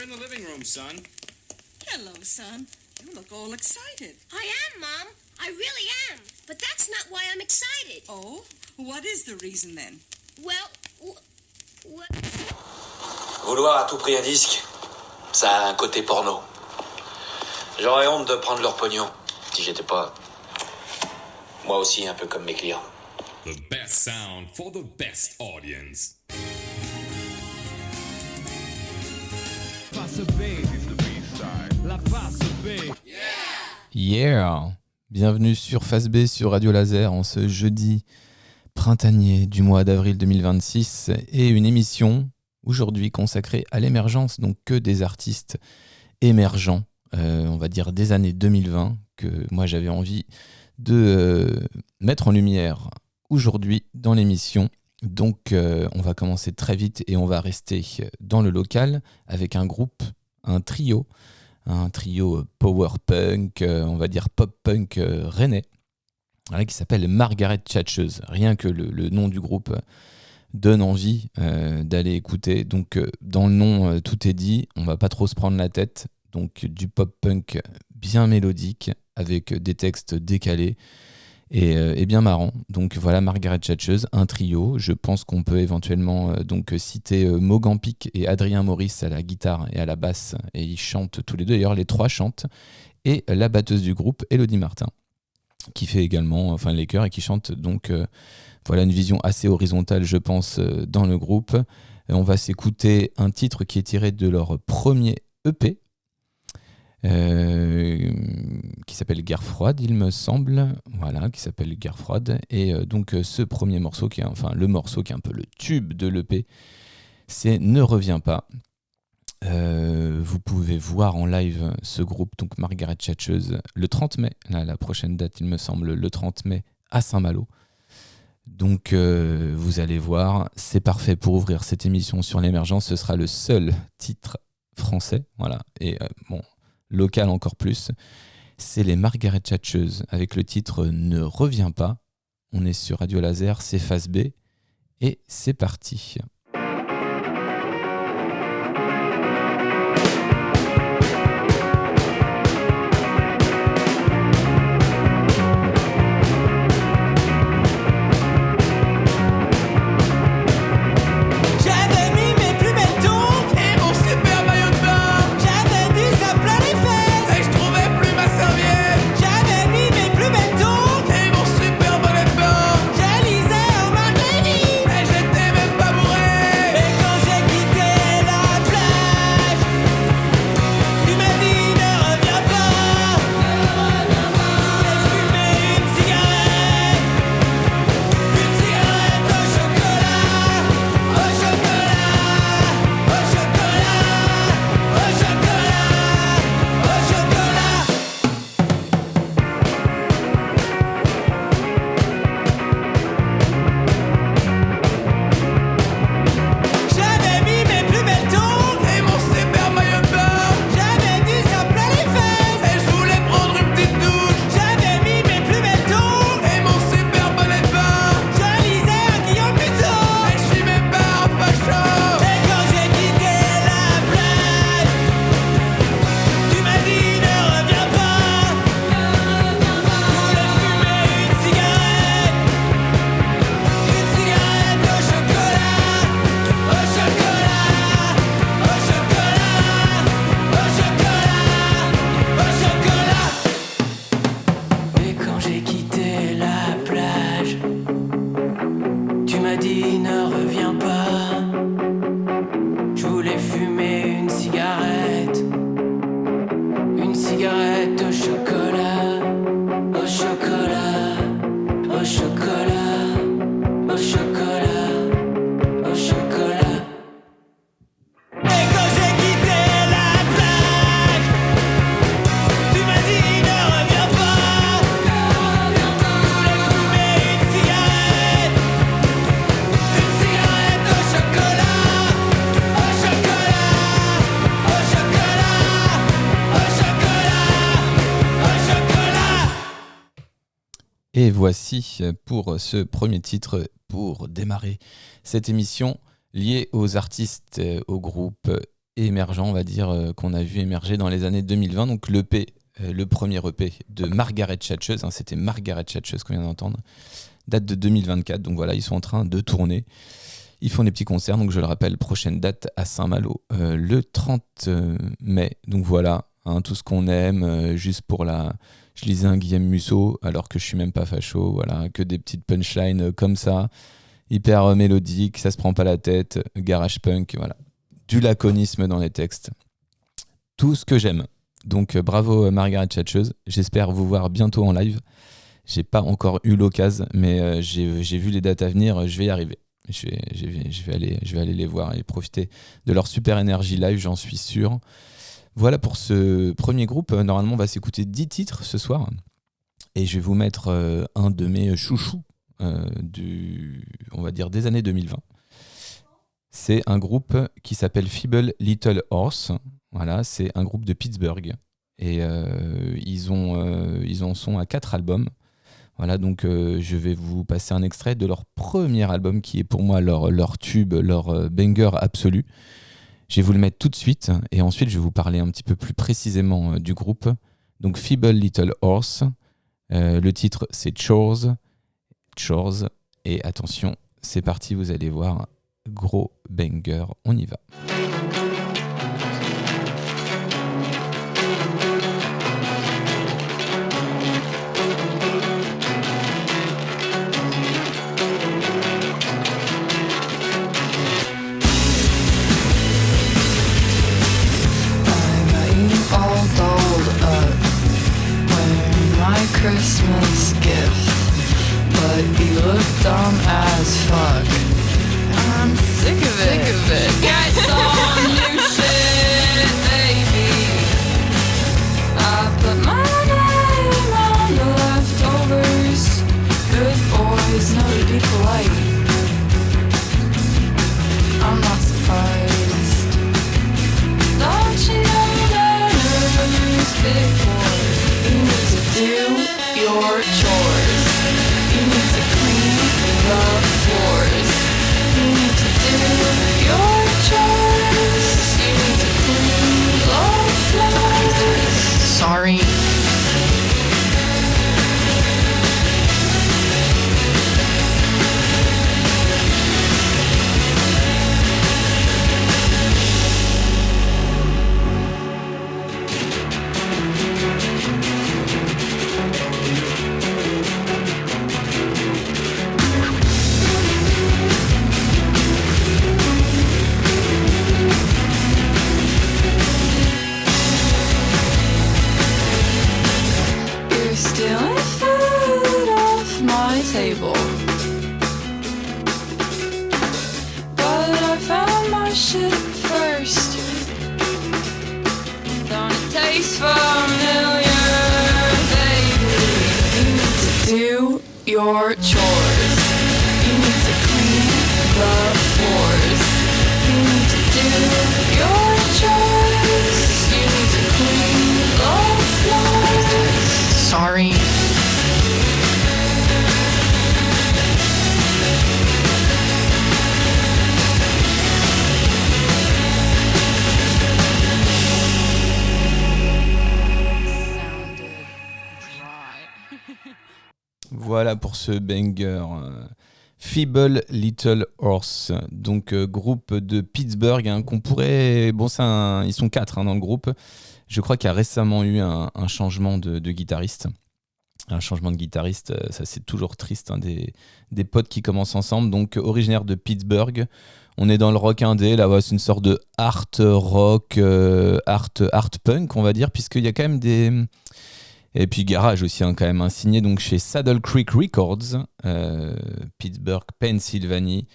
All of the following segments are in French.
in the living room, son. Hello, son. You look all excited. I am, Mom. I really am. But that's not why I'm excited. Oh? What is the reason then? Well, Vouloir à tout prix un disque, ça a un côté porno. J'aurais honte de prendre leur pognon, si j'étais pas... moi aussi, un peu comme mes clients. The best sound for the best audience. Face B, la face B. Yeah! Bienvenue sur Face B sur Radio Laser en ce jeudi printanier du mois d'avril 2026 et une émission aujourd'hui consacrée à l'émergence, donc que des artistes émergents, on va dire des années 2020, que moi j'avais envie de mettre en lumière aujourd'hui dans l'émission. Donc on va commencer très vite et on va rester dans le local avec un groupe, un trio power punk, on va dire pop punk rennais, qui s'appelle Margaret Thatcheuse. Rien que le nom du groupe donne envie d'aller écouter. Donc dans le nom, tout est dit, on va pas trop se prendre la tête. Donc du pop punk bien mélodique avec des textes décalés et bien marrant. Donc voilà, Margaret Thatcheuse, un trio. Je pense qu'on peut éventuellement donc citer Mogampic et Adrien Maurice à la guitare et à la basse, et ils chantent tous les deux, d'ailleurs les trois chantent, et la batteuse du groupe, Elodie Martin, qui fait également les chœurs et qui chante. Donc voilà une vision assez horizontale, je pense, dans le groupe. On va s'écouter un titre qui est tiré de leur premier EP, qui s'appelle Guerre froide, il me semble, voilà, qui s'appelle Guerre froide, et donc ce premier morceau qui est le morceau qui est un peu le tube de l'EP, c'est Ne reviens pas. Vous pouvez voir en live ce groupe, donc Margaret Thatcheuse, le 30 mai, là, la prochaine date il me semble, le 30 mai à Saint-Malo. Donc vous allez voir, c'est parfait pour ouvrir cette émission sur l'émergence. Ce sera le seul titre français, voilà, et local encore plus, c'est les Margaret Thatcheuse avec le titre Ne reviens pas. On est sur Radio Laser, c'est Face B et c'est parti. J'étais même pas Et voici pour ce premier titre, pour démarrer cette émission liée aux artistes, au groupe émergents, on va dire, qu'on a vu émerger dans les années 2020. Donc l'EP, le premier EP de Margaret Thatcher, c'était Margaret Thatcher qu'on vient d'entendre, date de 2024. Donc voilà, ils sont en train de tourner. Ils font des petits concerts, donc je le rappelle, prochaine date à Saint-Malo, le 30 mai. Donc voilà, tout ce qu'on aime, juste pour la... Je lisais un Guillaume Musso, alors que je suis même pas facho, voilà, que des petites punchlines comme ça, hyper mélodiques, ça se prend pas la tête, garage punk, voilà. Du laconisme dans les textes. Tout ce que j'aime. Donc bravo Margaret Thatcher, j'espère vous voir bientôt en live. J'ai pas encore eu l'occasion, mais j'ai vu les dates à venir, je vais y arriver. Je vais aller les voir et profiter de leur super énergie live, j'en suis sûr. Voilà pour ce premier groupe. Normalement, on va s'écouter 10 titres ce soir. Et je vais vous mettre un de mes chouchous on va dire des années 2020. C'est un groupe qui s'appelle Feeble Little Horse. Voilà, c'est un groupe de Pittsburgh. Et ils en sont à 4 albums. Voilà, donc je vais vous passer un extrait de leur premier album qui est pour moi leur tube, leur banger absolu. Je vais vous le mettre tout de suite et ensuite je vais vous parler un petit peu plus précisément du groupe. Donc Feeble Little Horse, le titre c'est Chores, et attention, c'est parti, vous allez voir, gros banger, on y va. Christmas gift, but you look dumb as fuck. I'm sick of it. Get some new shit, baby. I put my name on the leftovers. Good boys know to be polite. I'm not surprised. Don't you know that there's big boys? You need to do your chores. You need to clean the floors. You need to do your chores. You need to clean the floors. Sorry. Your chores. You need to clean the floors. You need to do your chores. You need to clean the floors. Sorry. Voilà pour ce banger. Feeble Little Horse, donc groupe de Pittsburgh qu'on pourrait... Bon, ils sont 4 dans le groupe. Je crois qu'il y a récemment eu un changement de guitariste. Un changement de guitariste, ça c'est toujours triste, des potes qui commencent ensemble. Donc originaire de Pittsburgh, on est dans le rock indé, là c'est une sorte de art rock, art punk on va dire, puisqu'il y a quand même des... Et puis garage aussi, quand même, signé donc chez Saddle Creek Records, Pittsburgh, Pennsylvanie.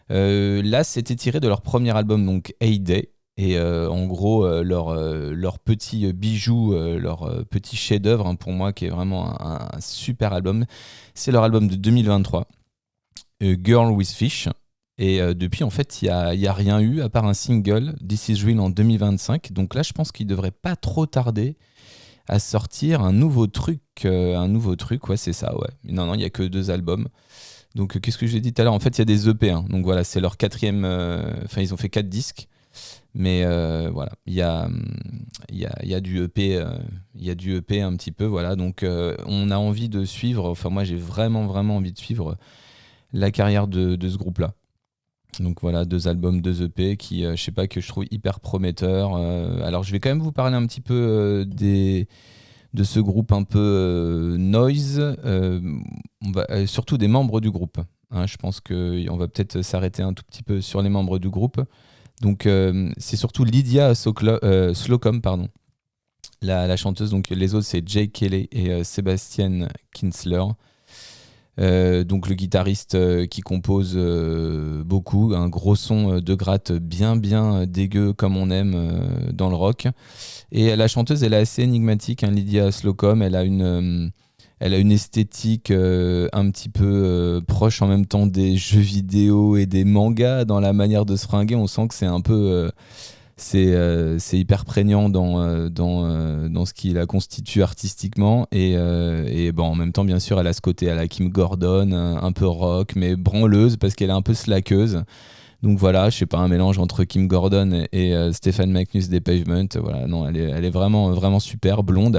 Là, c'était tiré de leur premier album, donc Heyday. Et en gros, leur petit bijou, leur petit chef-d'œuvre, pour moi, qui est vraiment un super album, c'est leur album de 2023, Girl with Fish. Et depuis, en fait, il y a rien eu, à part un single, This Is Real en 2025. Donc là, je pense qu'il ne devrait pas trop tarder à sortir un nouveau truc, ouais, c'est ça, ouais. Non, il n'y a que 2 albums. Donc, qu'est-ce que j'ai dit tout à l'heure ? En fait, il y a des EP, donc voilà, c'est leur 4e... Enfin, ils ont fait 4 disques. Mais voilà, il y a du EP, il y a du EP un petit peu, voilà. Donc on a envie de suivre, enfin moi j'ai vraiment envie de suivre la carrière de ce groupe-là. Donc voilà, 2 albums, 2 EP qui, je sais pas, que je trouve hyper prometteurs. Alors je vais quand même vous parler un petit peu de ce groupe un peu noise, surtout des membres du groupe. Hein, je pense qu'on va peut-être s'arrêter un tout petit peu sur les membres du groupe. Donc c'est surtout Lydia Slocum, pardon, la chanteuse. Donc les autres c'est Jake Kelly et Sebastian Kinsler. Donc le guitariste qui compose beaucoup, un gros son de gratte bien dégueu comme on aime dans le rock. Et la chanteuse, elle est assez énigmatique, hein, Lydia Slocum. Elle a une esthétique un petit peu proche en même temps des jeux vidéo et des mangas dans la manière de se fringuer. On sent que c'est un peu c'est hyper prégnant dans ce qui la constitue artistiquement et bon, en même temps bien sûr elle a ce côté à la Kim Gordon, un peu rock mais branleuse parce qu'elle est un peu slackeuse. Donc voilà, je sais pas, un mélange entre Kim Gordon et Stephen Magnus des Pavement. Voilà, non, elle est vraiment super blonde.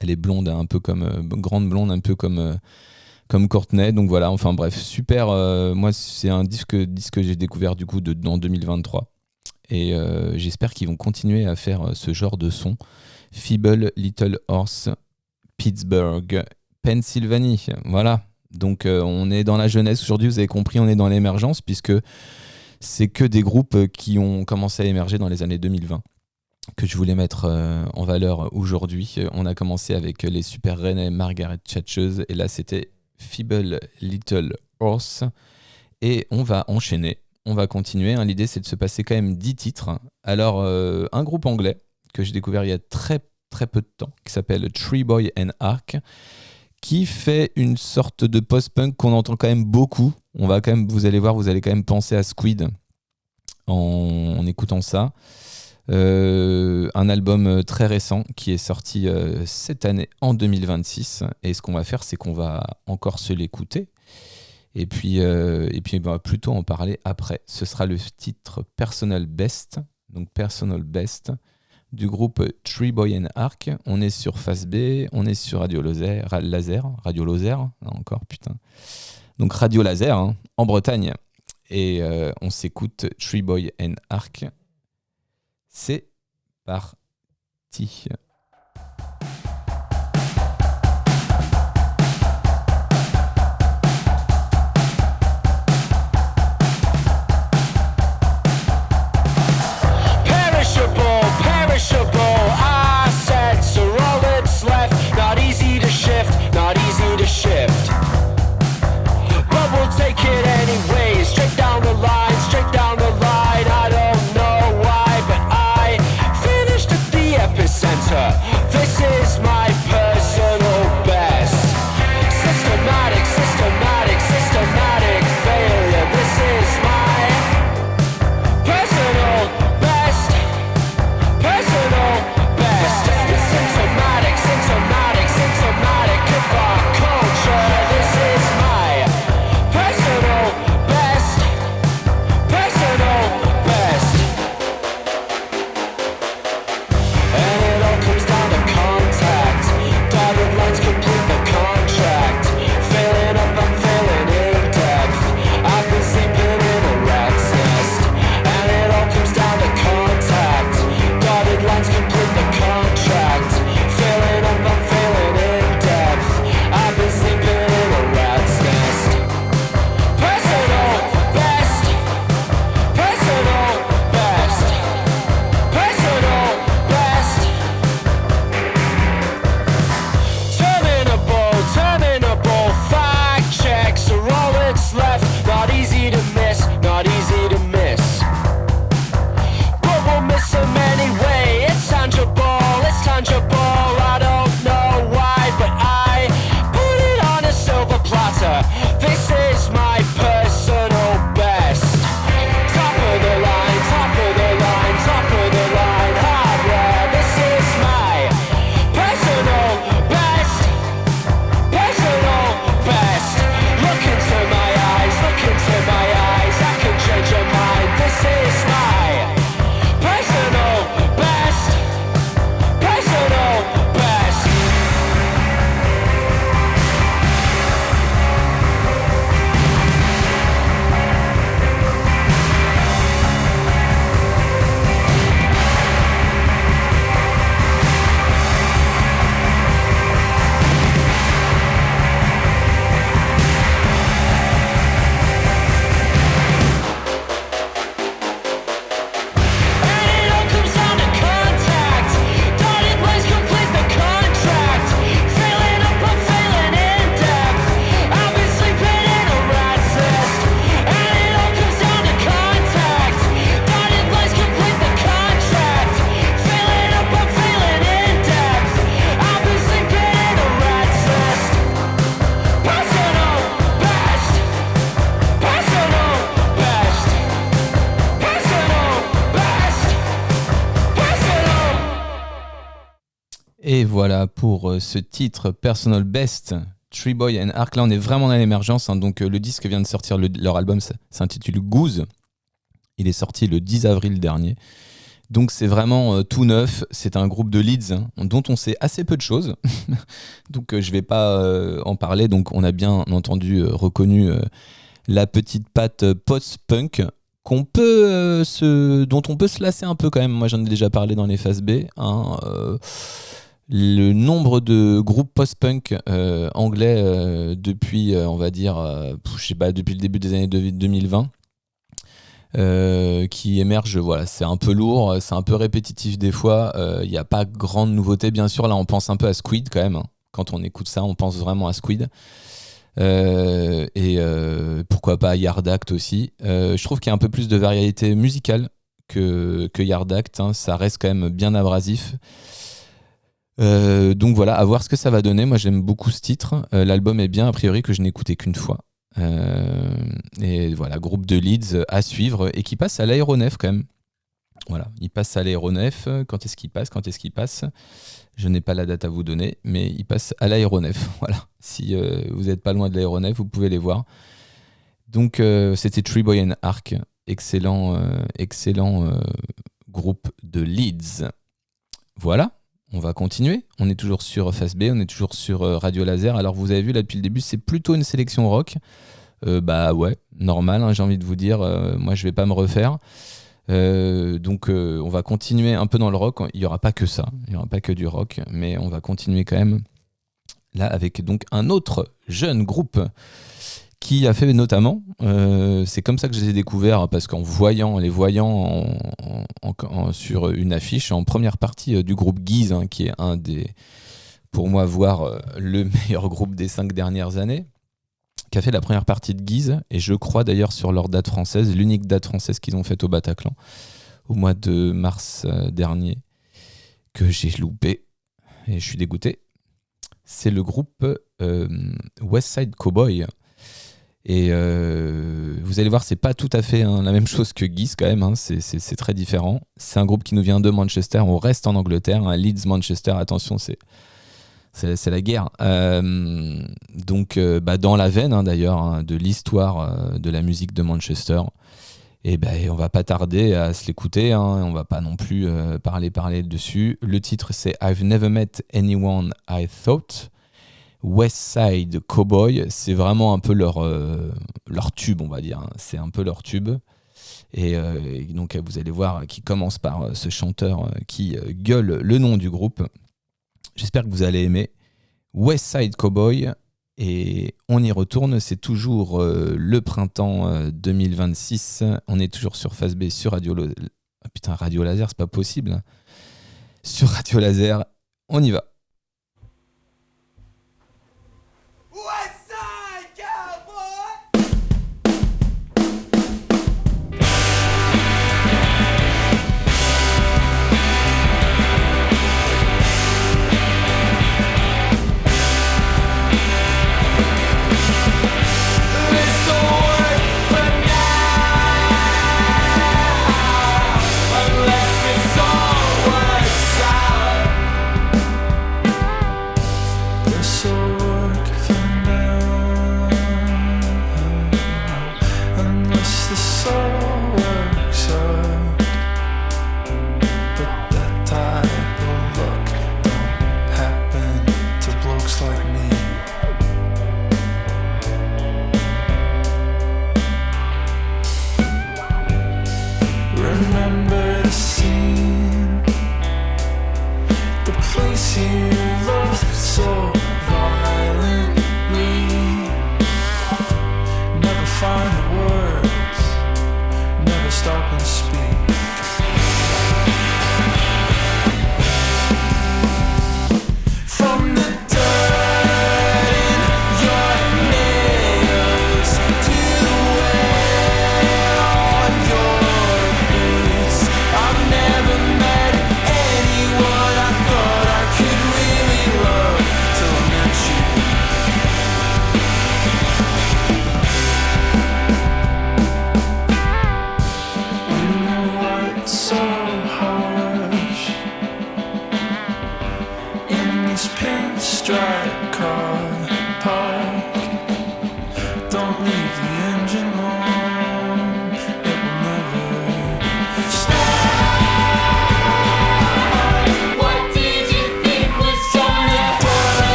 Elle est blonde, un peu comme grande blonde, un peu comme Courtney. Donc voilà, enfin bref, super. Moi, c'est un disque que j'ai découvert du coup en 2023. Et j'espère qu'ils vont continuer à faire ce genre de son. Feeble Little Horse, Pittsburgh, Pennsylvanie. Voilà. Donc on est dans la jeunesse aujourd'hui, vous avez compris, on est dans l'émergence puisque c'est que des groupes qui ont commencé à émerger dans les années 2020 que je voulais mettre en valeur aujourd'hui. On a commencé avec les Super Renée, Margaret Thatcher et là c'était Feeble Little Horse et on va enchaîner, on va continuer. Hein. L'idée c'est de se passer quand même 10 titres. Alors un groupe anglais que j'ai découvert il y a très peu de temps qui s'appelle Tree Boy and Ark, qui fait une sorte de post-punk qu'on entend quand même beaucoup. On va quand même, vous allez voir, vous allez quand même penser à Squid en écoutant ça. Un album très récent qui est sorti cette année en 2026. Et ce qu'on va faire, c'est qu'on va encore se l'écouter. Et puis on va plutôt en parler après. Ce sera le titre Personal Best. Donc Personal Best du groupe Tree Boy and Ark. On est sur Face B, on est sur Radio Laser, encore putain. Donc Radio Laser hein, en Bretagne. Et on s'écoute Tree Boy and Ark. C'est parti. I said, so all that's left, not easy to shift, but we'll take it anyway, straight down the line, I don't know why, but I finished at the epicenter, Et voilà pour ce titre Personal Best, Treeboy and Arc. Là, on est vraiment dans l'émergence. Donc, le disque vient de sortir, leur album s'intitule Goose. Il est sorti le 10 avril dernier. Donc, c'est vraiment tout neuf. C'est un groupe de Leeds dont on sait assez peu de choses. Donc, je ne vais pas en parler. Donc, on a bien entendu reconnu la petite patte post-punk dont on peut se lasser un peu quand même. Moi, j'en ai déjà parlé dans les phases B. Le nombre de groupes post-punk anglais depuis, on va dire, depuis le début des années 2020 qui émergent, voilà, c'est un peu lourd, c'est un peu répétitif des fois. Il n'y a pas grande nouveauté, bien sûr. Là, on pense un peu à Squid quand même. Quand on écoute ça, on pense vraiment à Squid. Pourquoi pas Yard Act aussi. Je trouve qu'il y a un peu plus de variété musicale que Yard Act. Ça reste quand même bien abrasif. Donc voilà, à voir ce que ça va donner. Moi, j'aime beaucoup ce titre. L'album est bien, a priori, que je n'ai écouté qu'une fois. Et voilà, groupe de Leeds à suivre et qui passe à l'Aéronef quand même. Voilà, il passe à l'Aéronef. Quand est-ce qu'il passe Je n'ai pas la date à vous donner, mais il passe à l'Aéronef. Voilà, si vous n'êtes pas loin de l'Aéronef, vous pouvez les voir. Donc c'était Treeboy and Arc, excellent groupe de Leeds. Voilà. On va continuer, on est toujours sur Face B, on est toujours sur Radio Laser. Alors vous avez vu là depuis le début, c'est plutôt une sélection rock. Bah ouais, normal, j'ai envie de vous dire, moi je vais pas me refaire. Donc on va continuer un peu dans le rock, il n'y aura pas que ça, il n'y aura pas que du rock, mais on va continuer quand même là avec donc un autre jeune groupe qui a fait notamment, c'est comme ça que je les ai découverts, parce qu'en les voyant sur une affiche en première partie du groupe Guise, qui est un des, pour moi, voire le meilleur groupe des 5 dernières années, qui a fait la première partie de Guise, et je crois d'ailleurs sur leur date française, l'unique date française qu'ils ont faite au Bataclan, au mois de mars dernier, que j'ai loupé, et je suis dégoûté. C'est le groupe West Side Cowboy. Et vous allez voir, c'est pas tout à fait la même chose que Guise quand même, c'est très différent. C'est un groupe qui nous vient de Manchester, on reste en Angleterre, Leeds, Manchester, attention, c'est la guerre. Donc dans la veine d'ailleurs de l'histoire de la musique de Manchester, et on va pas tarder à se l'écouter, on va pas non plus parler dessus. Le titre c'est I've Never Met Anyone I Thought. West Side Cowboy, c'est vraiment un peu leur tube, on va dire. C'est un peu leur tube. Et donc, vous allez voir, qui commence par ce chanteur qui gueule le nom du groupe. J'espère que vous allez aimer. West Side Cowboy. Et on y retourne, c'est toujours le printemps 2026. On est toujours sur Face B, sur Radio Laser, c'est pas possible. Sur Radio Laser, on y va.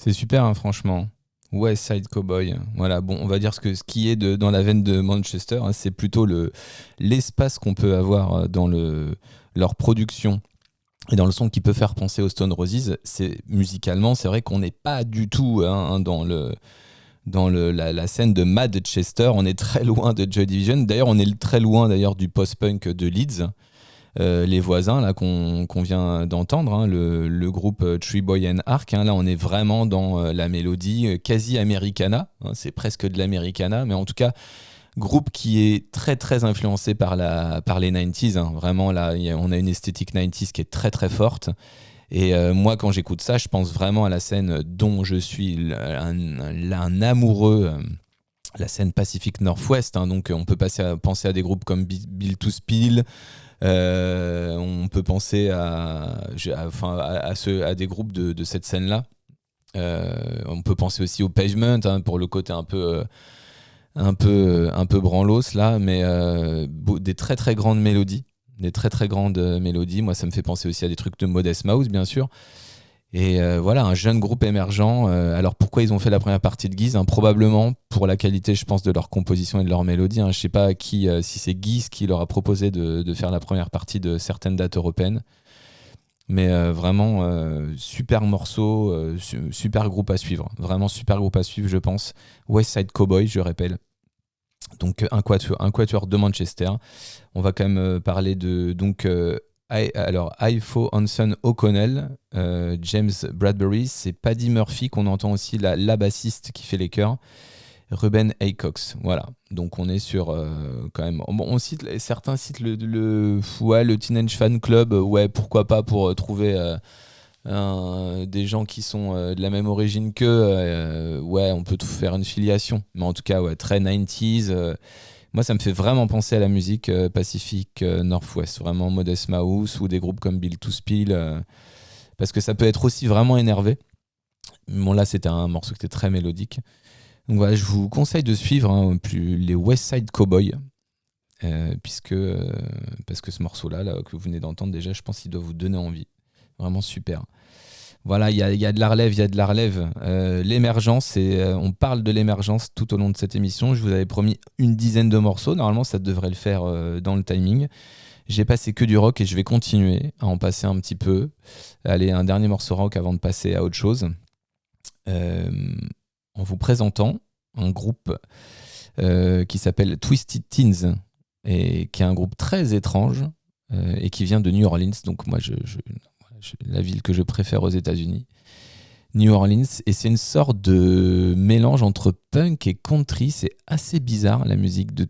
C'est super, hein, franchement. West Side Cowboy. Voilà, bon, on va dire ce qui est dans la veine de Manchester, hein, c'est plutôt l'espace qu'on peut avoir dans leur production et dans le son qui peut faire penser aux Stone Roses. Musicalement, c'est vrai qu'on n'est pas du tout dans la scène de Manchester. On est très loin de Joy Division. D'ailleurs, on est très loin du post-punk de Leeds. Les voisins là qu'on vient d'entendre, hein, le groupe Tree Boy and Ark, hein, là on est vraiment dans la mélodie quasi americana, hein, c'est presque de l'americana, mais en tout cas groupe qui est très très influencé par les 90s, hein. Vraiment là on a une esthétique 90s qui est très très forte, et moi quand j'écoute ça je pense vraiment à la scène dont je suis un amoureux, la scène Pacific Northwest, hein. Donc on peut penser à des groupes comme Bill to Spill. On peut penser à des groupes de cette scène-là. On peut penser aussi au Pavement, hein, pour le côté un peu branlos là, mais des très très grandes mélodies, Moi, ça me fait penser aussi à des trucs de Modest Mouse, bien sûr. Et voilà, un jeune groupe émergent. Alors pourquoi ils ont fait la première partie de Guise, hein, probablement pour la qualité, je pense, de leur composition et de leur mélodie, hein. Je ne sais pas si c'est Guise qui leur a proposé de faire la première partie de certaines dates européennes. Mais vraiment, super morceau, super groupe à suivre. Vraiment super groupe à suivre, je pense. West Side Cowboy, je rappelle. Donc un quatuor de Manchester. On va quand même parler de... Ifo Hanson O'Connell, James Bradbury, c'est Paddy Murphy qu'on entend aussi, la bassiste qui fait les chœurs, Ruben Haycox. Voilà, donc on est sur quand même. Certains citent le Teenage Fan Club, ouais, pourquoi pas, pour trouver des gens qui sont de la même origine qu'eux, ouais, on peut tout faire une filiation, mais en tout cas, ouais, très 90s. Moi, ça me fait vraiment penser à la musique Pacific Northwest, vraiment Modest Mouse ou des groupes comme Bill to Spill, parce que ça peut être aussi vraiment énervé. Bon, là, c'était un morceau qui était très mélodique. Donc voilà, je vous conseille de suivre les West Side Cowboy, parce que ce morceau-là que vous venez d'entendre, déjà, je pense qu'il doit vous donner envie. Vraiment super. Voilà, il y a de la relève, l'émergence, on parle de l'émergence tout au long de cette émission. Je vous avais promis une dizaine de morceaux, normalement ça devrait le faire dans le timing. J'ai passé que du rock et je vais continuer à en passer un petit peu. Allez, un dernier morceau rock avant de passer à autre chose. En vous présentant un groupe qui s'appelle Twisted Teens, et qui est un groupe très étrange et qui vient de New Orleans. Donc moi, la ville que je préfère aux États-Unis, New Orleans, et c'est une sorte de mélange entre punk et country. C'est assez bizarre, la musique de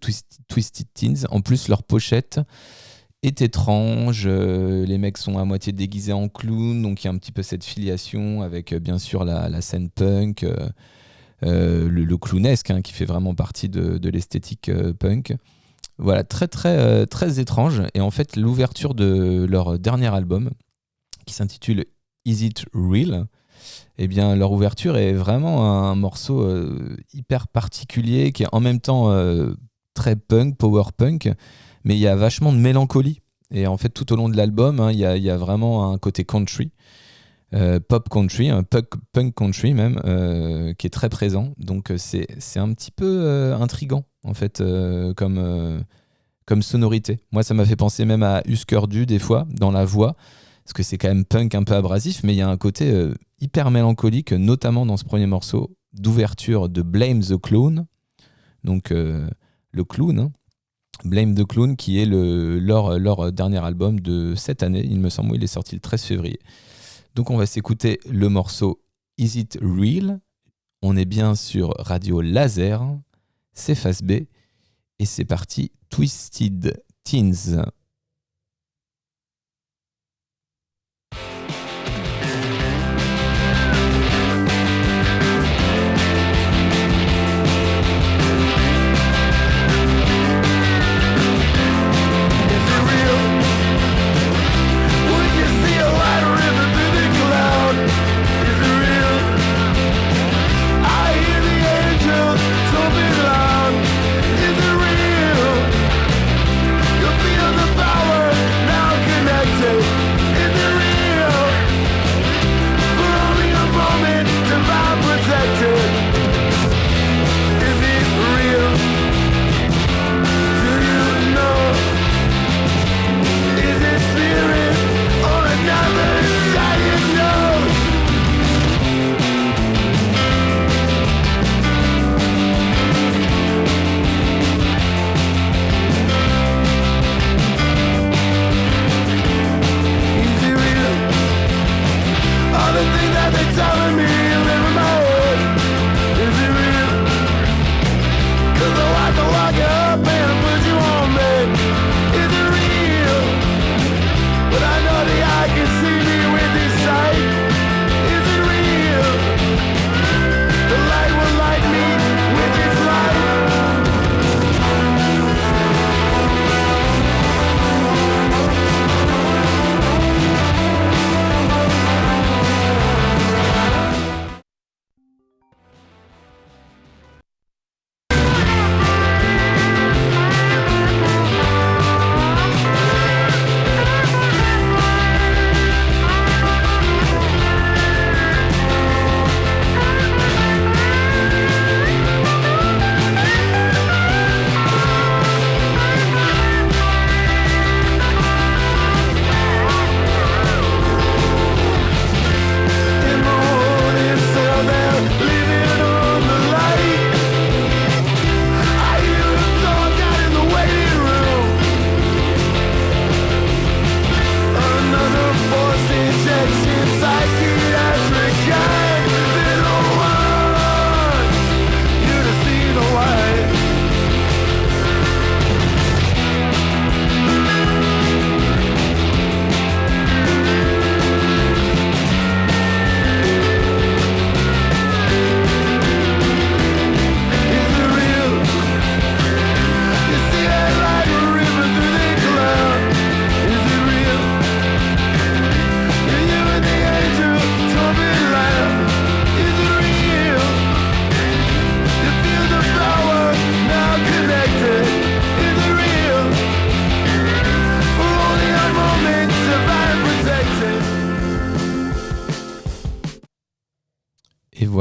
Twisted Teens. En plus, leur pochette est étrange, les mecs sont à moitié déguisés en clown, donc il y a un petit peu cette filiation avec bien sûr la scène punk, le clownesque, hein, qui fait vraiment partie de l'esthétique punk. Voilà, très très très étrange. Et en fait, l'ouverture de leur dernier album, qui s'intitule Is It Real? Eh bien, leur ouverture est vraiment un morceau hyper particulier, qui est en même temps très punk, power punk, mais il y a vachement de mélancolie. Et en fait, tout au long de l'album, hein, il y a vraiment un côté country, pop country, punk country même, qui est très présent. Donc c'est un petit peu intriguant, en fait, comme sonorité. Moi, ça m'a fait penser même à Husker Du, des fois, dans la voix, parce que c'est quand même punk un peu abrasif, mais il y a un côté hyper mélancolique, notamment dans ce premier morceau d'ouverture de Blame the Clown, donc le clown, hein. Blame the Clown, qui est leur dernier album de cette année, il me semble, il est sorti le 13 février. Donc on va s'écouter le morceau Is It Real? On est bien sur Radio Laser, c'est Face B, et c'est parti, Twisted Teens. Is it real? You feel the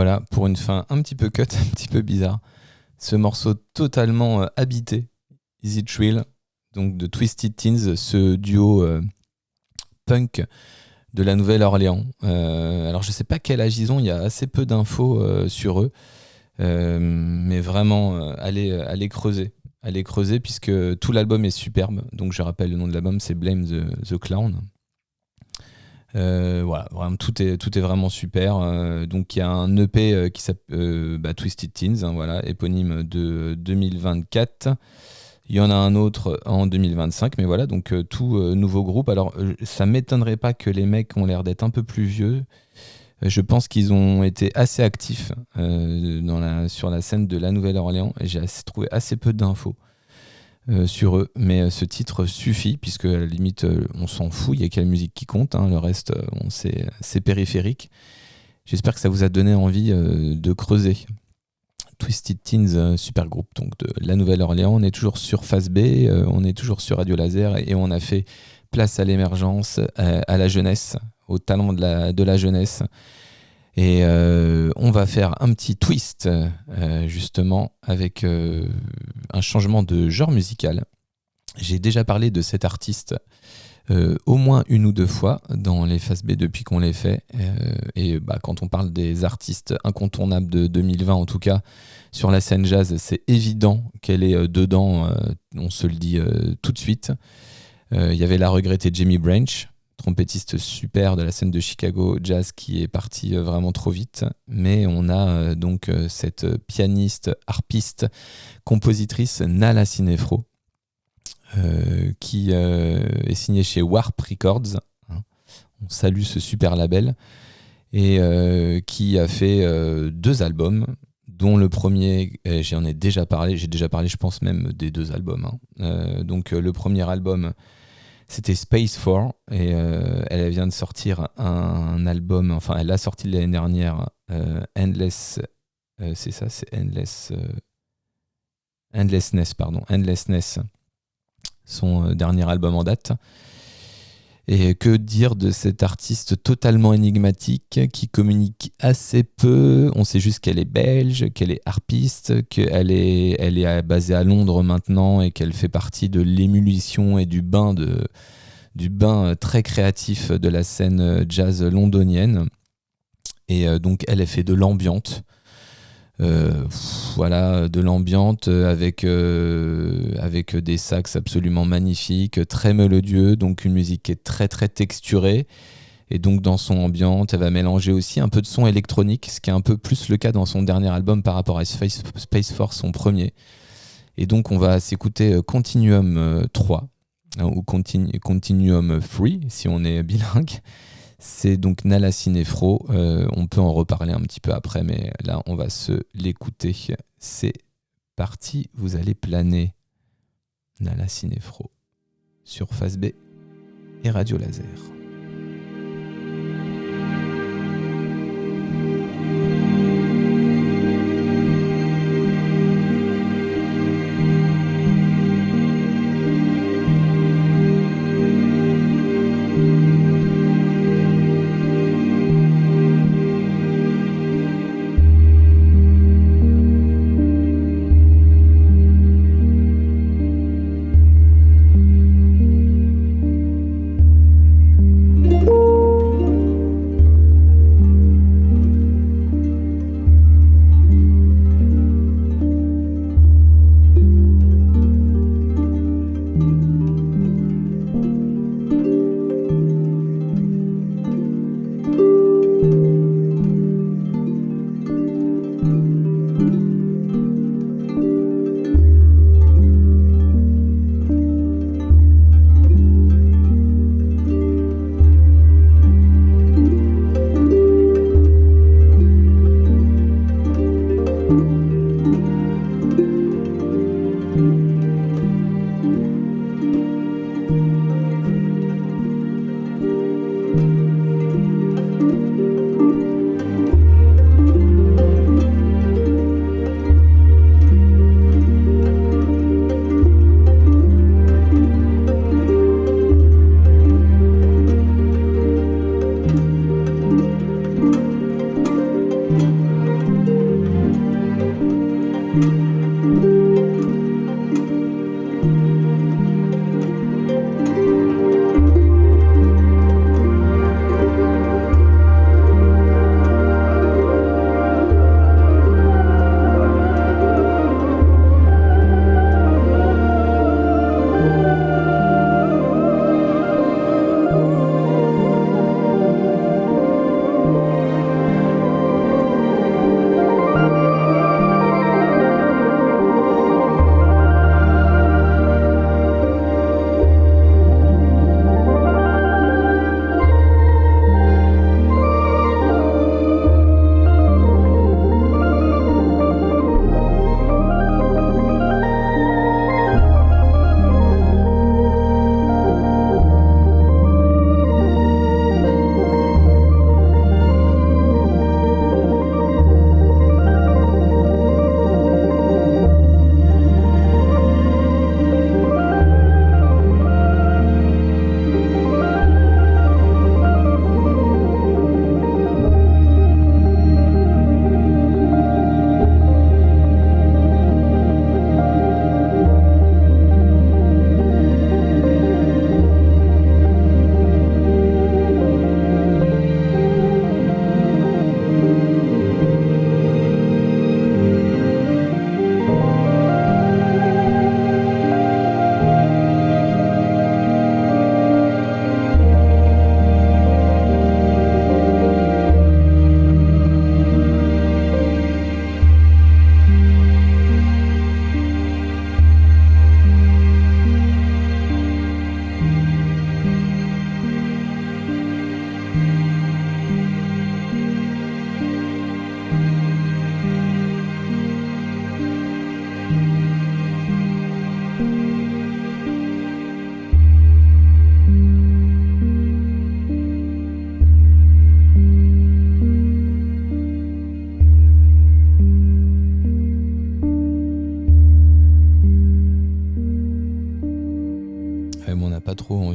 voilà, pour une fin un petit peu cut, un petit peu bizarre. Ce morceau totalement habité, Easy Thrill, donc de Twisted Teens, ce duo punk de la Nouvelle-Orléans. Alors je sais pas quel âge ils ont, il y a assez peu d'infos sur eux, mais vraiment allez creuser. Allez creuser puisque tout l'album est superbe. Donc je rappelle le nom de l'album, c'est Blame the Clown. Voilà, vraiment, tout est vraiment super. Donc il y a un EP qui s'appelle Twisted Teens, hein, voilà, éponyme de 2024. Il y en a un autre en 2025, mais voilà, donc tout nouveau groupe. Alors ça m'étonnerait pas que les mecs ont l'air d'être un peu plus vieux. Je pense qu'ils ont été assez actifs sur la scène de la Nouvelle-Orléans et j'ai trouvé assez peu d'infos sur eux, mais ce titre suffit puisque à la limite on s'en fout, il n'y a que la musique qui compte, hein, le reste c'est périphérique. J'espère que ça vous a donné envie de creuser. Twisted Teens, super groupe donc de la Nouvelle-Orléans. On est toujours sur Phase B, on est toujours sur Radio Laser et on a fait place à l'émergence, à la jeunesse, au talent de la jeunesse. Et on va faire un petit twist justement avec un changement de genre musical. J'ai déjà parlé de cet artiste au moins une ou deux fois dans les Phases B depuis qu'on les fait. Et quand on parle des artistes incontournables de 2020, en tout cas sur la scène jazz, c'est évident qu'elle est dedans, on se le dit tout de suite. Il y avait la regrettée Jamie Branch, trompettiste super de la scène de Chicago Jazz qui est parti vraiment trop vite. Mais on a donc cette pianiste, harpiste, compositrice Nala Cinefro, qui est signée chez Warp Records. On salue ce super label. Et qui a fait 2 albums, dont le premier, j'ai déjà parlé je pense même des 2 albums. Donc le premier album, c'était Space 4 et elle vient de sortir un album, enfin elle l'a sorti l'année dernière, Endless, c'est ça, c'est Endlessness, son dernier album en date. Et que dire de cette artiste totalement énigmatique qui communique assez peu. On sait juste qu'elle est belge, qu'elle est harpiste, qu'elle est basée à Londres maintenant et qu'elle fait partie de l'émulsion et du bain très créatif de la scène jazz londonienne. Et donc elle fait de l'ambiante. De l'ambiante avec des sax absolument magnifiques, très mélodieux, donc une musique qui est très très texturée. Et donc dans son ambiante, elle va mélanger aussi un peu de son électronique, ce qui est un peu plus le cas dans son dernier album par rapport à Space Force, son premier. Et donc on va s'écouter Continuum 3, ou Continuum 3 si on est bilingue. C'est donc Nala Cinefro, on peut en reparler un petit peu après, mais là on va se l'écouter. C'est parti, vous allez planer. Nala Cinefro sur Phase B et Radio Laser.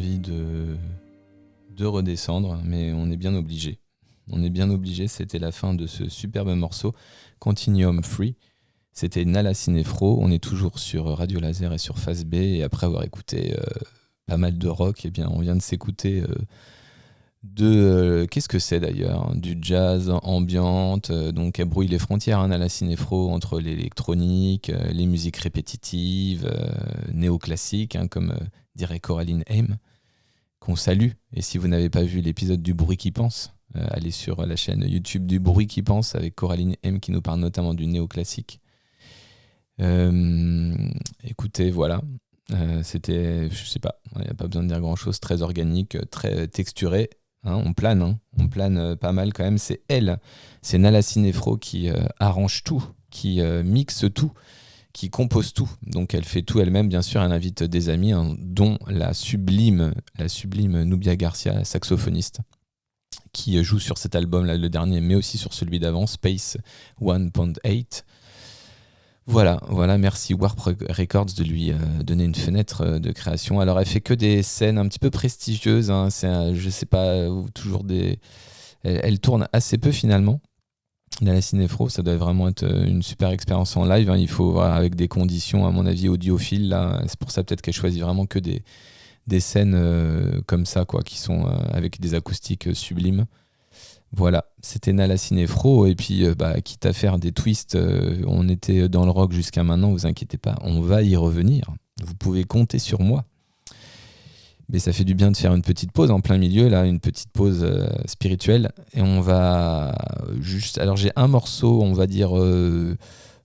envie de redescendre, mais on est bien obligé. C'était la fin de ce superbe morceau, Continuum Free. C'était Nala Cinefro. On est toujours sur Radio Laser et sur Face B. Et après avoir écouté pas mal de rock, eh bien, on vient de s'écouter qu'est-ce que c'est d'ailleurs ? Du jazz ambiante. Donc, elle brouille les frontières, Nala Cinefro, entre l'électronique, les musiques répétitives, néoclassiques, comme dirait Coraline Haim, qu'on salue. Et si vous n'avez pas vu l'épisode du Bruit qui pense, allez sur la chaîne YouTube du Bruit qui pense avec Coraline Haim qui nous parle notamment du néoclassique. Écoutez, voilà. C'était, je sais pas, il n'y a pas besoin de dire grand chose, très organique, très texturé. On plane pas mal quand même. C'est Nala Cinefro qui arrange tout, qui mixe tout, qui compose tout. Donc elle fait tout elle-même, bien sûr. Elle invite des amis, dont la sublime Nubia Garcia, saxophoniste, qui joue sur cet album là, le dernier, mais aussi sur celui d'avant, Space 1.8. Voilà, merci Warp Records de lui donner une fenêtre de création. Alors elle fait que des scènes un petit peu prestigieuses, je sais pas, toujours des... Elle tourne assez peu finalement. Nala Cinefro, ça doit vraiment être une super expérience en live. Il faut, avec des conditions, à mon avis, audiophiles. Là. C'est pour ça peut-être qu'elle choisit vraiment que des scènes comme ça, quoi, qui sont avec des acoustiques sublimes. Voilà, c'était Nala Cinefro. Et puis, quitte à faire des twists, on était dans le rock jusqu'à maintenant, vous inquiétez pas, on va y revenir. Vous pouvez compter sur moi. Mais ça fait du bien de faire une petite pause en plein milieu, là, une petite pause spirituelle. Et on va juste... Alors, j'ai un morceau, on va dire,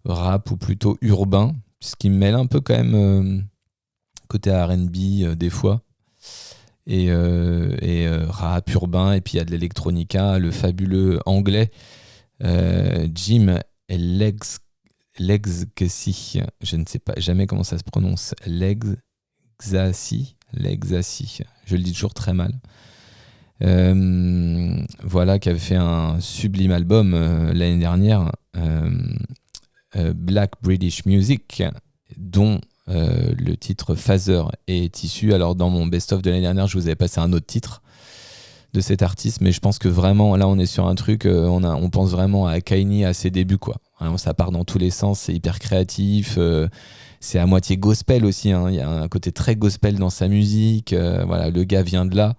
rap ou plutôt urbain, ce qui me mêle un peu quand même côté R&B des fois. Et rap urbain, et puis il y a de l'electronica, le fabuleux anglais Jim Legzasi, je ne sais pas jamais comment ça se prononce, Legzasi, je le dis toujours très mal. Voilà, qui avait fait un sublime album l'année dernière, Black British Music, dont le titre Phaser est issu. Alors dans mon best-of de l'année dernière, je vous avais passé un autre titre de cet artiste, mais je pense que vraiment là on est sur un truc, on pense vraiment à Kanye à ses débuts, quoi. Vraiment, ça part dans tous les sens, c'est hyper créatif, c'est à moitié gospel aussi, il y a un côté très gospel dans sa musique, voilà, le gars vient de là,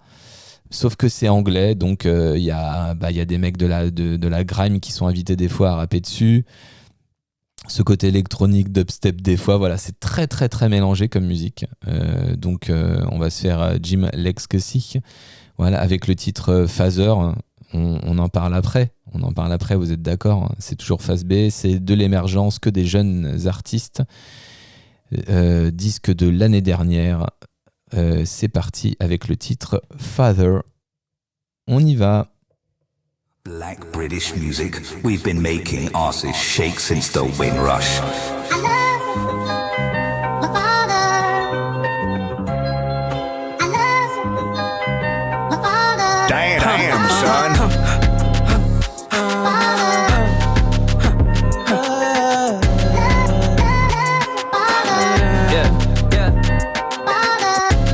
sauf que c'est anglais, donc il y a des mecs de la grime qui sont invités des fois à rapper dessus. Ce côté électronique, dubstep des fois, voilà, c'est très très très mélangé comme musique. Donc on va se faire Jim Legzasi, voilà, avec le titre Phaser. On en parle après. Vous êtes d'accord, c'est toujours Face B, c'est de l'émergence, que des jeunes artistes. Disque de l'année dernière. C'est parti avec le titre Father. On y va. Black British music, we've been making asses shake since the Windrush. I love my father. I love my father. Damn, son.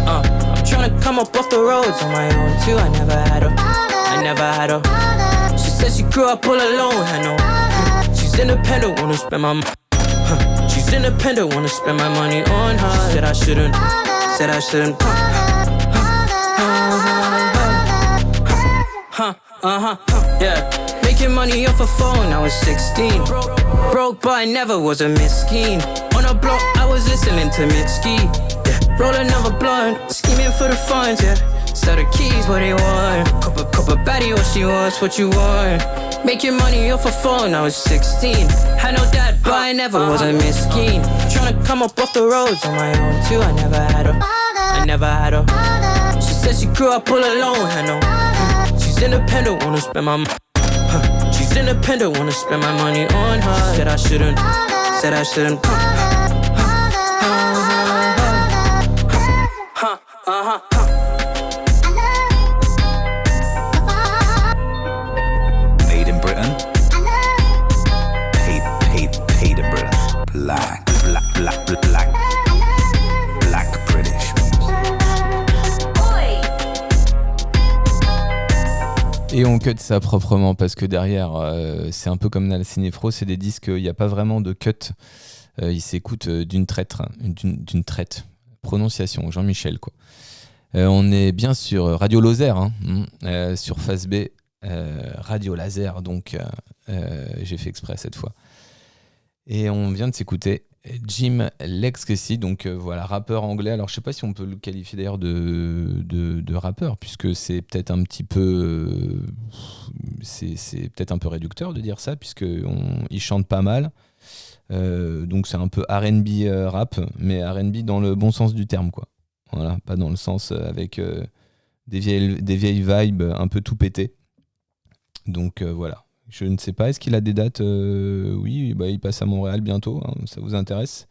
I'm trying to come up off the roads on my own too. I never had a. She said she grew up all alone, I know. She's independent, wanna spend my She's independent, wanna spend my money on her. Said I shouldn't. Yeah. Making money off a phone, I was 16. Broke, but I never was a miskin. On a block, I was listening to Mitski. Yeah. Roll another blunt, scheming for the funds, yeah. Sell the keys, what they want. Copper baddie, what she wants, what you want. Making money off a phone, I was 16. Had no dad, but I never was a miskin. Tryna come up off the roads on my own too. I never had a. She said she grew up all alone, I know. She's independent, wanna spend my She's independent, wanna spend my money on her. Said I shouldn't. Made in Britain. Paid in Britain. Black British. Oi, Et on cut ça proprement parce que derrière, c'est un peu comme dans la Cinéfro, c'est des disques, il n'y a pas vraiment de cut. Ils s'écoutent d'une traite. Prononciation, Jean-Michel, quoi. On est bien sur Radio Lozère, sur Face B, Radio Laser, donc j'ai fait exprès cette fois. Et on vient de s'écouter Jim Legacy, donc voilà, rappeur anglais. Alors je sais pas si on peut le qualifier d'ailleurs de rappeur, puisque c'est peut-être un petit peu c'est peut-être un peu réducteur de dire ça, puisque il chante pas mal, donc c'est un peu R&B rap, mais R&B dans le bon sens du terme, quoi. Voilà, pas dans le sens avec des vieilles vibes un peu tout pété. Donc voilà. Je ne sais pas, est-ce qu'il a des dates Oui, bah, il passe à Montréal bientôt, hein, ça vous intéresse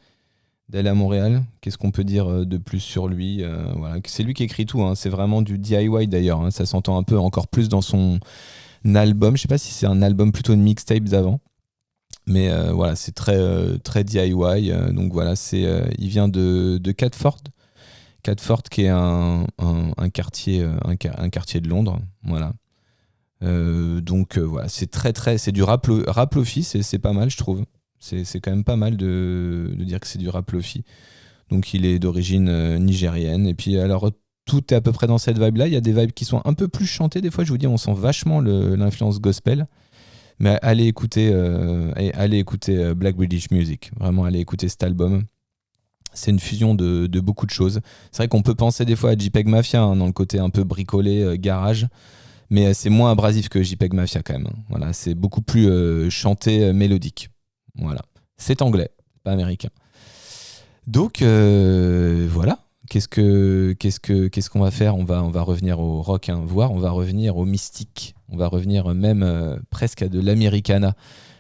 d'aller à Montréal? Qu'est-ce qu'on peut dire de plus sur lui? Voilà. C'est lui qui écrit tout, hein. C'est vraiment du DIY d'ailleurs, hein. Ça s'entend un peu encore plus dans son album. Je ne sais pas si c'est un album plutôt de mixtapes d'avant, mais voilà, c'est très DIY. Donc voilà, il vient de Catford, qui est un quartier de Londres, voilà. Donc voilà, c'est du rap lofi, c'est pas mal, je trouve. C'est quand même pas mal de dire que c'est du rap lofi. Donc il est d'origine nigérienne. Et puis alors tout est à peu près dans cette vibe là. Il y a des vibes qui sont un peu plus chantées des fois. Je vous dis, on sent vachement l'influence gospel. Mais allez écouter Black British Music. Vraiment, allez écouter cet album. C'est une fusion de beaucoup de choses. C'est vrai qu'on peut penser des fois à JPEG Mafia, hein, dans le côté un peu bricolé, garage. Mais c'est moins abrasif que JPEG Mafia quand même. Voilà, c'est beaucoup plus chanté, mélodique. Voilà. C'est anglais, pas américain. Donc voilà. Qu'est-ce qu'on va faire? On va revenir au rock, hein, voire on va revenir au mystique. On va revenir même presque à de l'americana.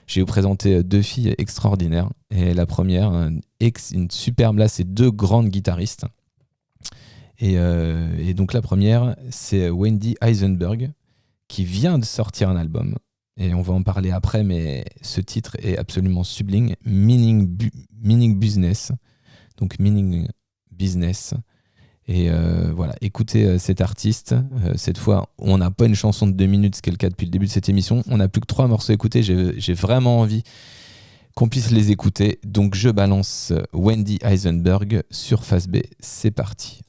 Je vais vous présenter deux filles extraordinaires. Et la première, une superbe, là, c'est deux grandes guitaristes. Et donc la première, c'est Wendy Eisenberg, qui vient de sortir un album. Et on va en parler après, mais ce titre est absolument sublime. Meaning Business. Donc Meaning Business. Et voilà, écoutez cet artiste. Cette fois, on n'a pas une chanson de 2 minutes, ce qui est le cas depuis le début de cette émission. On n'a plus que 3 morceaux à écouter. J'ai vraiment envie qu'on puisse les écouter. Donc je balance Wendy Eisenberg sur Face B. C'est parti.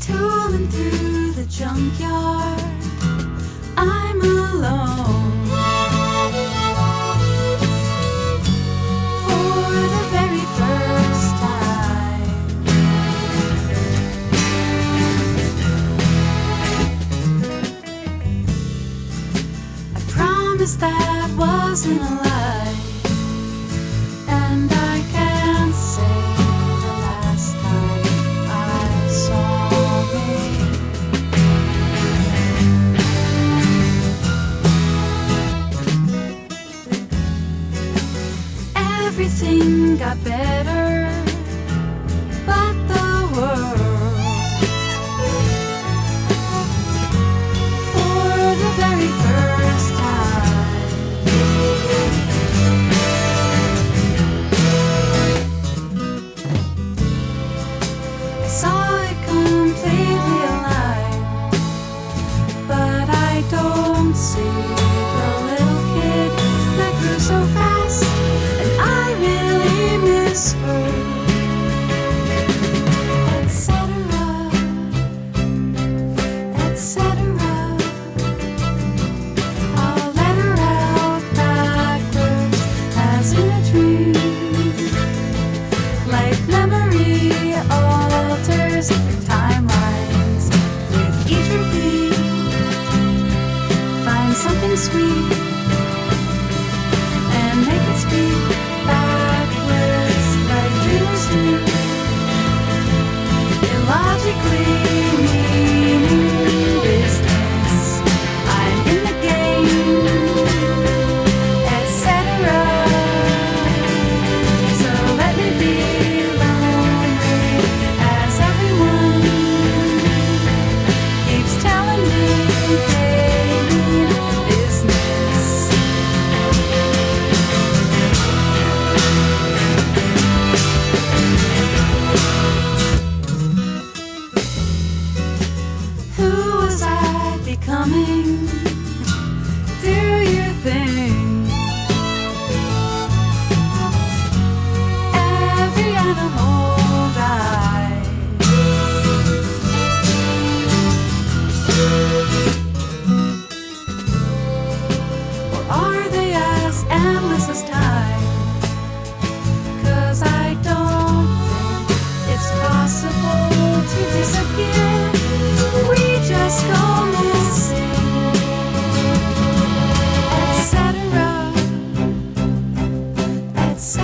Tooling through the junkyard, I'm alone. For the very first time, I promised that wasn't a lie, and I can't say the last time I saw everything got better, but the world, for the very first time, I saw it completely alive, but I don't see the little kid that grew so fast. I really miss her, etc., etc. I'll let her out backwards as in a dream, like memory alters timelines with each repeat. Find something sweet and make it speak backwards like dreamers do. Illogically meaning business. be coming. Do your thing. Every animal dies. Or are they as endless as time? 'Cause I don't think it's possible to disappear. We just go missing, etc., etc.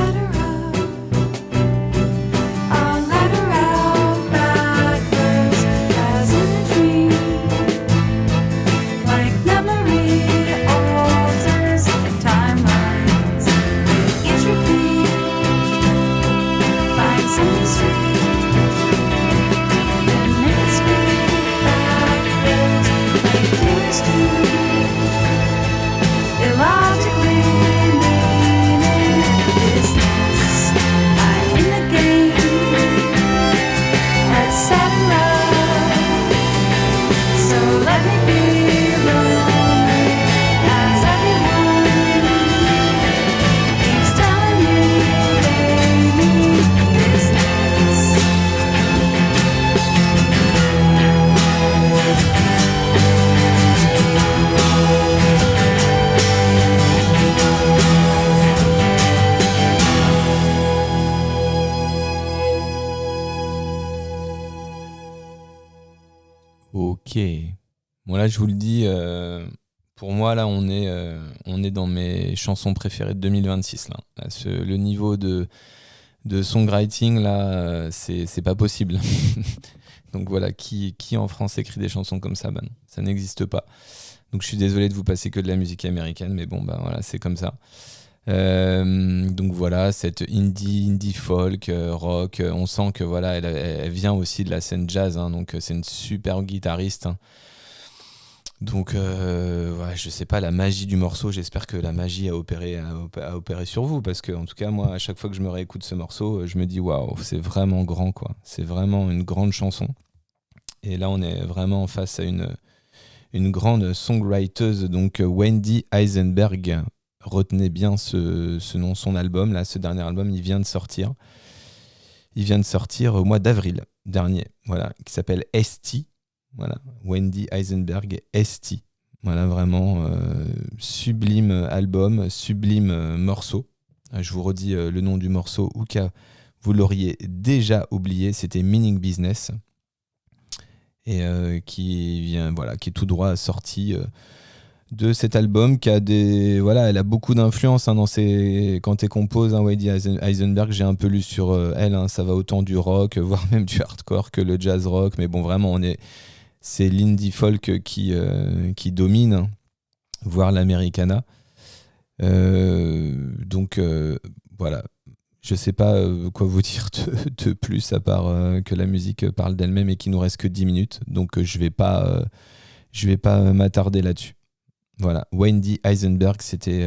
A letter out backwards as in a dream, like memory alters timelines. Entropy, find something sweet, then make it speak backwards like humans do. Illogically meaning business. I'm in the game, etc. So let me be lonely as everyone keeps telling me they mean business. Ok. Bon là, je vous le dis, pour moi là, on est dans mes chansons préférées de 2026 là. Là, le niveau de songwriting là, c'est pas possible. Donc voilà, qui en France écrit des chansons comme ça? Ben non, ça n'existe pas. Donc je suis désolé de vous passer que de la musique américaine, mais bon bah voilà, c'est comme ça. Donc voilà, cette indie folk, rock, on sent que voilà, elle vient aussi de la scène jazz, hein, donc c'est une super guitariste, hein. Donc ouais, je sais pas, la magie du morceau, j'espère que la magie a opéré sur vous, parce que en tout cas moi, à chaque fois que je me réécoute ce morceau, je me dis waouh, c'est vraiment grand quoi, c'est vraiment une grande chanson. Et là on est vraiment face à une grande songwriter, donc Wendy Eisenberg. Retenez bien ce nom, son album, là, ce dernier album, il vient de sortir. Il vient de sortir au mois d'avril dernier, voilà, qui s'appelle ST. Voilà, Wendy Eisenberg, ST. Voilà, vraiment sublime album, sublime morceau. Je vous redis le nom du morceau, ou cas vous l'auriez déjà oublié, c'était Meaning Business. Et qui est tout droit sorti de cet album, qui a elle a beaucoup d'influence, hein, quand elle compose, hein, Wendy Eisenberg. J'ai un peu lu sur elle, hein, ça va autant du rock, voire même du hardcore, que le jazz rock, mais bon, vraiment c'est l'indie folk qui domine, hein, voire l'americana. Donc voilà, je sais pas quoi vous dire de plus, à part que la musique parle d'elle-même et qu'il nous reste que 10 minutes, donc je vais pas m'attarder là-dessus. Voilà, Wendy Eisenberg, c'était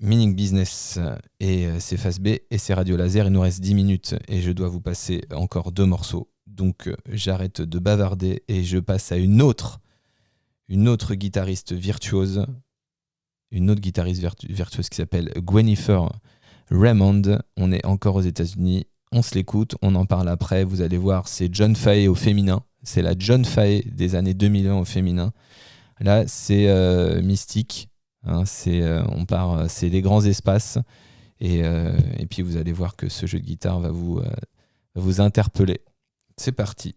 Meaning Business, et c'est Face B et c'est Radio Laser. Il nous reste 10 minutes et je dois vous passer encore 2 morceaux. Donc j'arrête de bavarder et je passe à une autre guitariste virtuose, virtuose qui s'appelle Gwenifer Raymond. On est encore aux États-Unis, on se l'écoute, on en parle après. Vous allez voir, c'est John Fahey au féminin. C'est la John Fahey des années 2001 au féminin. Là, c'est mystique, hein, c'est les grands espaces. Et puis, vous allez voir que ce jeu de guitare va vous interpeller. C'est parti.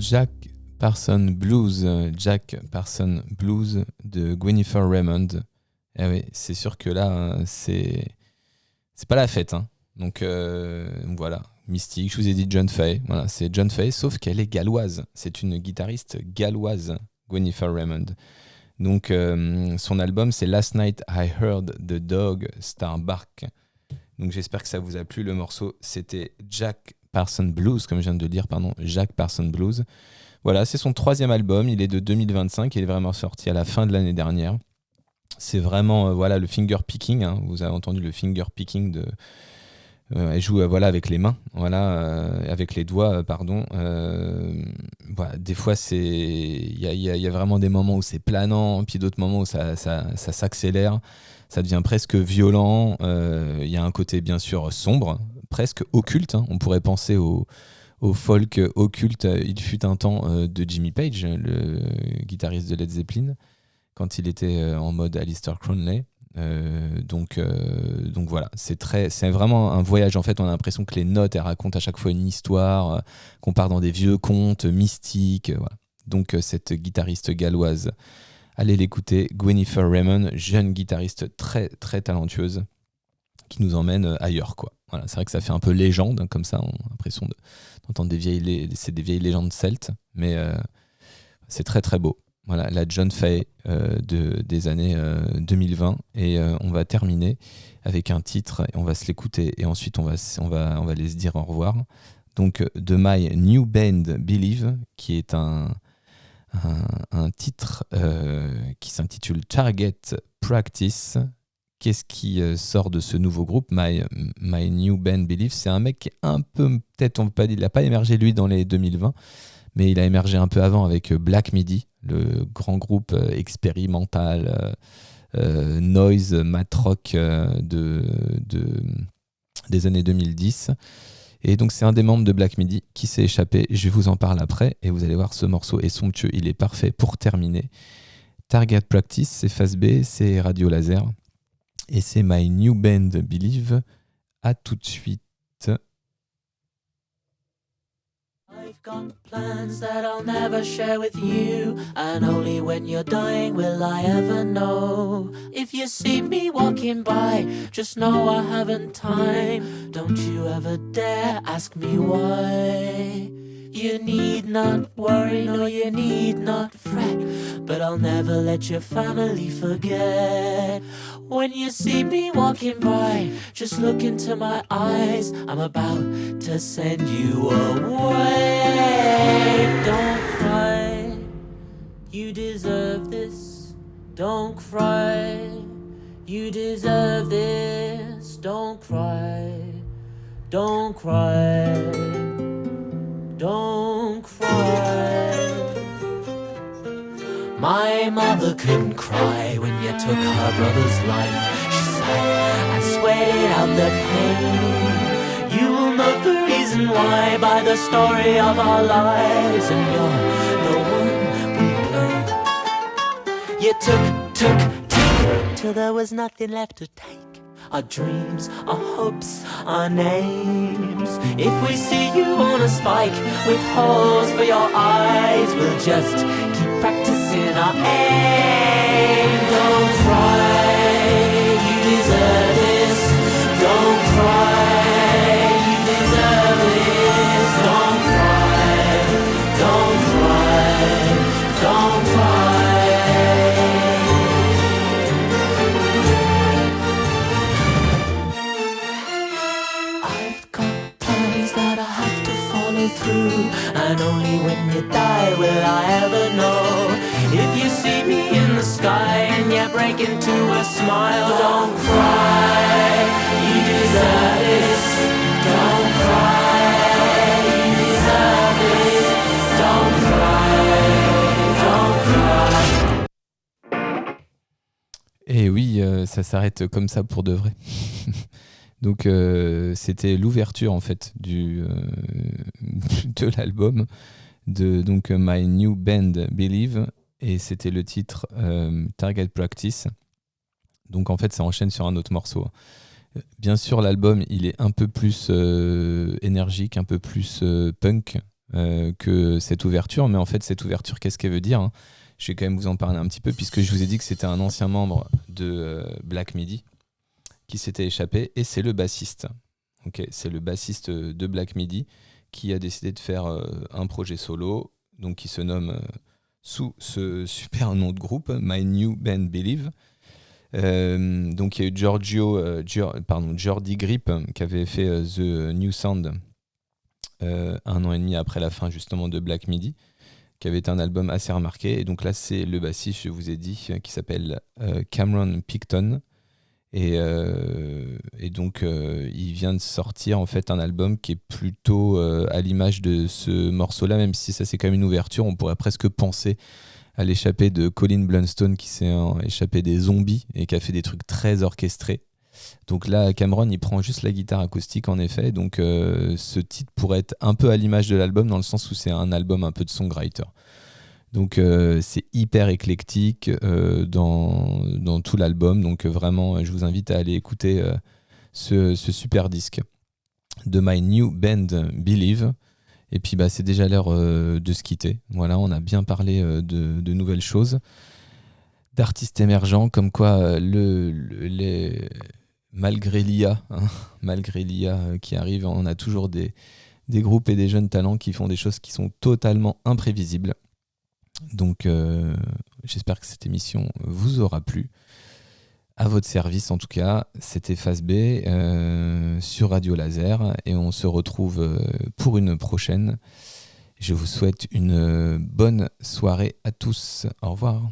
Jack Parson Blues de Gwyneth Raymond. Eh oui, c'est sûr que là, c'est pas la fête. Hein. Donc voilà, mystique. Je vous ai dit John Fay. Voilà, c'est John Fay, sauf qu'elle est galloise. C'est une guitariste galloise, Gwyneth Raymond. Donc son album, c'est Last Night I Heard the Dog Start Bark. Donc j'espère que ça vous a plu. Le morceau, c'était Jack Parson Blues, comme je viens de le dire, Jack Parson Blues. Voilà, c'est son 3e album. Il est de 2025. Il est vraiment sorti à la fin de l'année dernière. C'est vraiment le finger picking. Hein. Vous avez entendu le finger picking de. Elle joue avec les mains, avec les doigts, pardon. Des fois, il y a vraiment des moments où c'est planant, puis d'autres moments où ça s'accélère, ça devient presque violent. Il y a un côté bien sûr sombre, presque occulte. Hein. On pourrait penser au folk occulte. Il fut un temps de Jimmy Page, le guitariste de Led Zeppelin, quand il était en mode Aleister Crowley. Donc voilà, c'est vraiment un voyage. En fait, on a l'impression que les notes, elles racontent à chaque fois une histoire, qu'on part dans des vieux contes mystiques. Voilà. Donc cette guitariste galloise, allez l'écouter, Gwyneth Raymond, jeune guitariste très très talentueuse, qui nous emmène ailleurs, quoi. Voilà, c'est vrai que ça fait un peu légende, hein, comme ça, on a l'impression d'entendre des vieilles légendes celtes, mais c'est très très beau. Voilà, la John Fay des années 2020. Et on va terminer avec un titre, et on va se l'écouter, et ensuite on va aller se dire au revoir. Donc, de My New Band Believe, qui est un titre qui s'intitule Target Practice. Qu'est-ce qui sort de ce nouveau groupe, My New Band Believe? C'est un mec qui est un peu, peut-être on peut pas dire, il n'a pas émergé lui dans les 2020, mais il a émergé un peu avant avec Black Midi, le grand groupe expérimental, noise, mat rock des années 2010. Et donc c'est un des membres de Black Midi qui s'est échappé. Je vais vous en parler après et vous allez voir, ce morceau est somptueux, il est parfait pour terminer. Target Practice, c'est Phase B, c'est Radio Laser et c'est My New Band Believe. À tout de suite. I've got plans that I'll never share with you, and only when you're dying will I ever know. If you see me walking by, just know I haven't time. Don't you ever dare ask me why. You need not worry, no you need not fret, but I'll never let your family forget. When you see me walking by, just look into my eyes, I'm about to send you away. Don't cry, you deserve this. Don't cry, you deserve this. Don't cry, don't cry, don't cry. My mother couldn't cry when you took her brother's life. She sighed and sweated out the pain. You will know the reason why by the story of our lives, and you're the one we blame. You took till there was nothing left to take. Our dreams, our hopes, our names. If we see you on a spike with holes for your eyes, we'll just keep practicing our aim. Don't cry, you deserve this. Don't cry, you deserve this. Don't cry, don't cry, don't cry. Through, and only when you die will I ever know. If you see me in the sky and you break into a smile, don't cry, you deserve this. Don't cry, you deserve this. Don't cry, don't cry. Et oui, ça s'arrête comme ça pour de vrai. Donc c'était l'ouverture en fait de l'album de donc My New Band Believe, et c'était le titre Target Practice. Donc en fait ça enchaîne sur un autre morceau. Bien sûr l'album il est un peu plus énergique, un peu plus punk, que cette ouverture. Mais en fait, cette ouverture, qu'est-ce qu'elle veut dire, hein ? Je vais quand même vous en parler un petit peu, puisque je vous ai dit que c'était un ancien membre de Black Midi qui s'était échappé, et c'est le bassiste. Okay, c'est le bassiste de Black Midi qui a décidé de faire un projet solo, donc qui se nomme sous ce super nom de groupe, My New Band Believe. Donc il y a eu Jordi Grip qui avait fait The New Sound 1 an et demi après la fin justement de Black Midi, qui avait été un album assez remarqué. Et donc là c'est le bassiste, je vous ai dit, qui s'appelle Cameron Picton. Et donc il vient de sortir en fait un album qui est plutôt à l'image de ce morceau-là, même si ça c'est quand même une ouverture. On pourrait presque penser à l'échappée de Colin Blunstone qui s'est échappé des zombies et qui a fait des trucs très orchestrés. Donc là Cameron il prend juste la guitare acoustique en effet. Donc ce titre pourrait être un peu à l'image de l'album, dans le sens où c'est un album un peu de songwriter. Donc c'est hyper éclectique dans tout l'album. Donc vraiment, je vous invite à aller écouter ce super disque de My New Band Believe. Et puis c'est déjà l'heure de se quitter. Voilà, on a bien parlé de nouvelles choses, d'artistes émergents, comme quoi malgré l'IA, qui arrive, on a toujours des groupes et des jeunes talents qui font des choses qui sont totalement imprévisibles. Donc j'espère que cette émission vous aura plu. À votre service en tout cas, c'était Phase B sur Radio Laser, et on se retrouve pour une prochaine. Je vous souhaite une bonne soirée à tous. Au revoir.